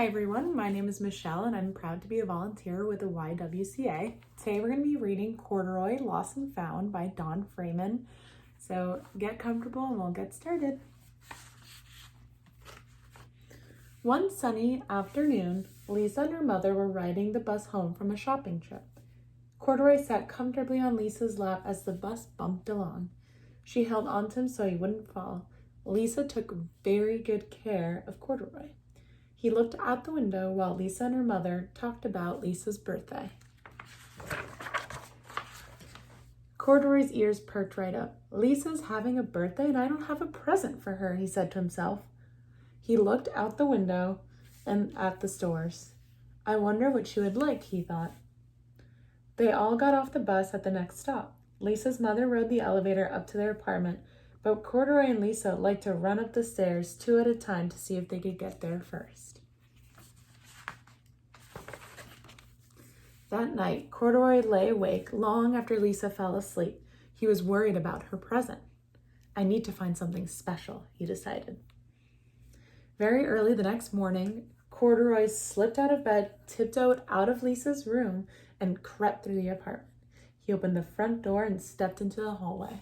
Hi everyone, my name is Michelle and I'm proud to be a volunteer with the YWCA. Today we're going to be reading Corduroy Lost and Found by Freeman. So get comfortable and we'll get started. One sunny afternoon, Lisa and her mother were riding the bus home from a shopping trip. Corduroy sat comfortably on Lisa's lap as the bus bumped along. She held onto him so he wouldn't fall. Lisa took very good care of Corduroy. He looked out the window while Lisa and her mother talked about Lisa's birthday. Corduroy's ears perked right up. Lisa's having a birthday and I don't have a present for her, he said to himself. He looked out the window and at the stores. I wonder what she would like, he thought. They all got off the bus at the next stop. Lisa's mother rode the elevator up to their apartment, but Corduroy and Lisa liked to run up the stairs 2 at a time to see if they could get there first. That night, Corduroy lay awake long after Lisa fell asleep. He was worried about her present. I need to find something special, he decided. Very early the next morning, Corduroy slipped out of bed, tiptoed out of Lisa's room, and crept through the apartment. He opened the front door and stepped into the hallway.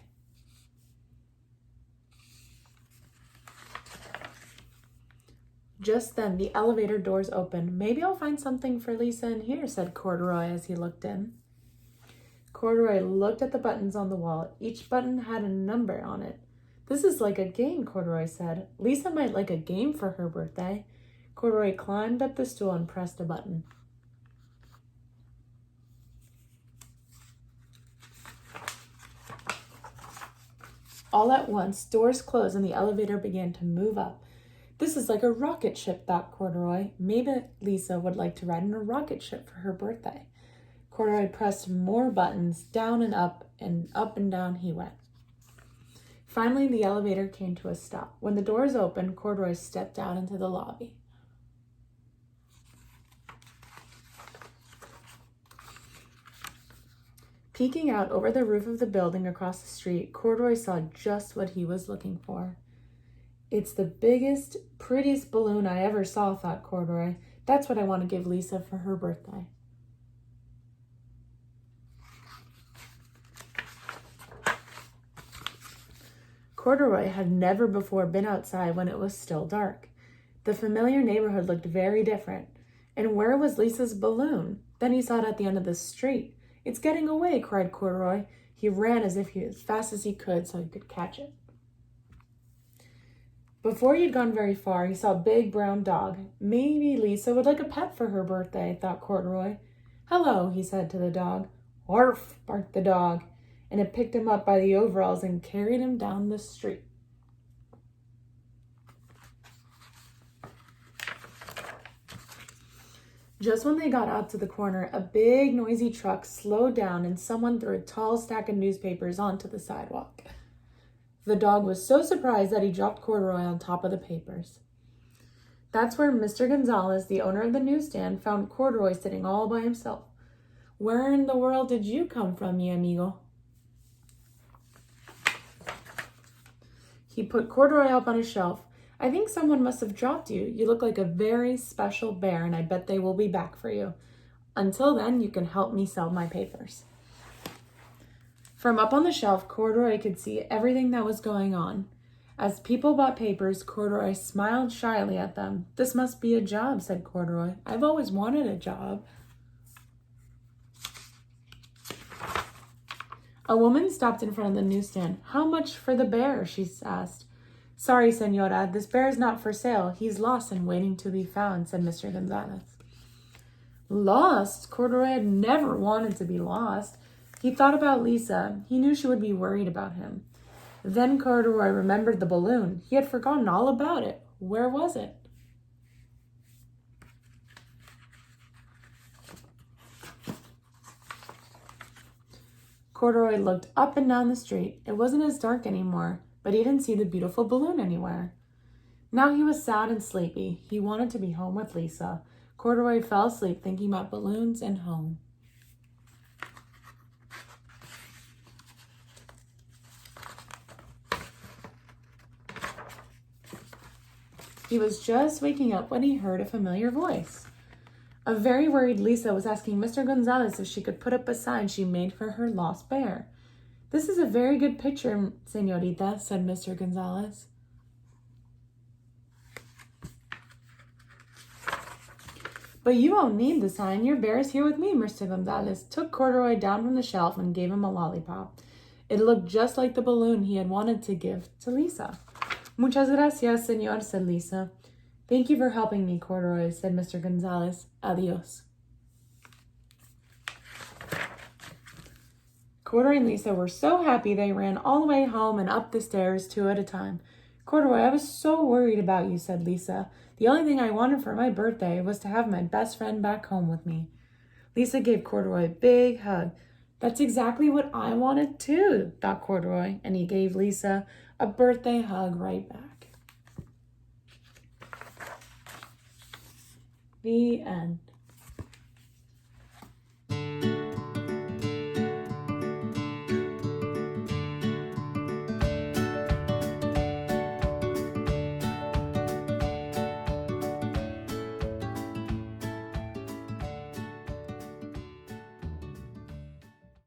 Just then, the elevator doors opened. Maybe I'll find something for Lisa in here, said Corduroy as he looked in. Corduroy looked at the buttons on the wall. Each button had a number on it. This is like a game, Corduroy said. Lisa might like a game for her birthday. Corduroy climbed up the stool and pressed a button. All at once, doors closed and the elevator began to move up. This is like a rocket ship, thought Corduroy. Maybe Lisa would like to ride in a rocket ship for her birthday. Corduroy pressed more buttons, down and up and down he went. Finally, the elevator came to a stop. When the doors opened, Corduroy stepped out into the lobby. Peeking out over the roof of the building across the street, Corduroy saw just what he was looking for. It's the biggest, prettiest balloon I ever saw, thought Corduroy. That's what I want to give Lisa for her birthday. Corduroy had never before been outside when it was still dark. The familiar neighborhood looked very different. And where was Lisa's balloon? Then he saw it at the end of the street. It's getting away, cried Corduroy. He ran as fast as he could so he could catch it. Before he had gone very far, he saw a big brown dog. Maybe Lisa would like a pet for her birthday, thought Corduroy. Hello, he said to the dog. Arf, barked the dog, and it picked him up by the overalls and carried him down the street. Just when they got out to the corner, a big, noisy truck slowed down and someone threw a tall stack of newspapers onto the sidewalk. The dog was so surprised that he dropped Corduroy on top of the papers. That's where Mr. Gonzalez, the owner of the newsstand, found Corduroy sitting all by himself. Where in the world did you come from, mi amigo? He put Corduroy up on a shelf. I think someone must have dropped you. You look like a very special bear, and I bet they will be back for you. Until then, you can help me sell my papers. From up on the shelf, Corduroy could see everything that was going on. As people bought papers, Corduroy smiled shyly at them. This must be a job, said Corduroy. I've always wanted a job. A woman stopped in front of the newsstand. How much for the bear? She asked. Sorry, senora, this bear is not for sale. He's lost and waiting to be found, said Mr. Gonzalez. Lost? Corduroy had never wanted to be lost. He thought about Lisa. He knew she would be worried about him. Then Corduroy remembered the balloon. He had forgotten all about it. Where was it? Corduroy looked up and down the street. It wasn't as dark anymore, but he didn't see the beautiful balloon anywhere. Now he was sad and sleepy. He wanted to be home with Lisa. Corduroy fell asleep thinking about balloons and home. He was just waking up when he heard a familiar voice. A very worried Lisa was asking Mr. Gonzalez if she could put up a sign she made for her lost bear. "This is a very good picture, señorita," said Mr. Gonzalez. "But you won't need the sign. Your bear is here with me." Mr. Gonzalez took Corduroy down from the shelf and gave him a lollipop. It looked just like the balloon he had wanted to give to Lisa. "Muchas gracias, señor," said Lisa. "Thank you for helping me, Corduroy," said Mr. Gonzalez. "Adios." Corduroy and Lisa were so happy they ran all the way home and up the stairs 2 at a time. "Corduroy, I was so worried about you," said Lisa. "The only thing I wanted for my birthday was to have my best friend back home with me." Lisa gave Corduroy a big hug. "That's exactly what I wanted too," thought Corduroy, and he gave Lisa a birthday hug right back. The end.